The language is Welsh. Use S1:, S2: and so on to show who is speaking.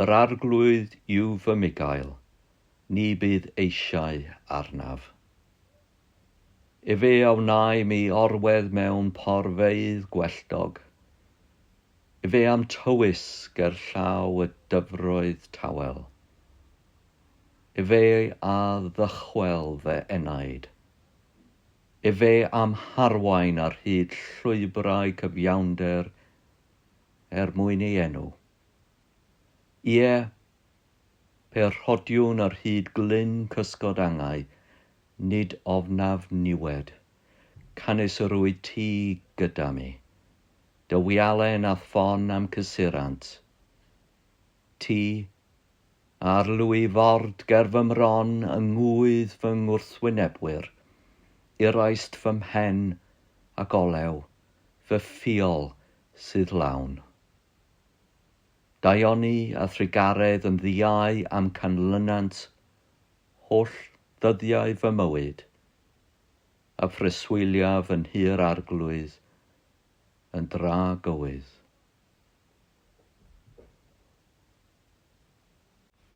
S1: Yr arglwydd yw fy Mugail, ni bydd eisiau arnaf. Fe awnau mi orwedd mewn porfeydd gwelltog. Fe am tywys ger llaw y dyfroedd tawel. Fe a ddychwel fe enaid. Fe am harwain ar hyd llwybrau cyfiawnder mwyn ei enw. Ie, pe rhodiwn ar hyd glyn cysgodangau, nid ofnaf niwed, canesurwyd ti gyda mi. Dy wialen a ffon am cysurant. Ti, arlwy ford ger fy mron yng ngwydd fy ngwrthwynebwyr, iraist fy mhen ac olew, fy ffiol sydd lawn. Daioni a thrigaredd yn ddiau am canlynant, holl ddyddiau fy mywyd, a phreswyliaf yn hir arglwydd, yn dra gywydd.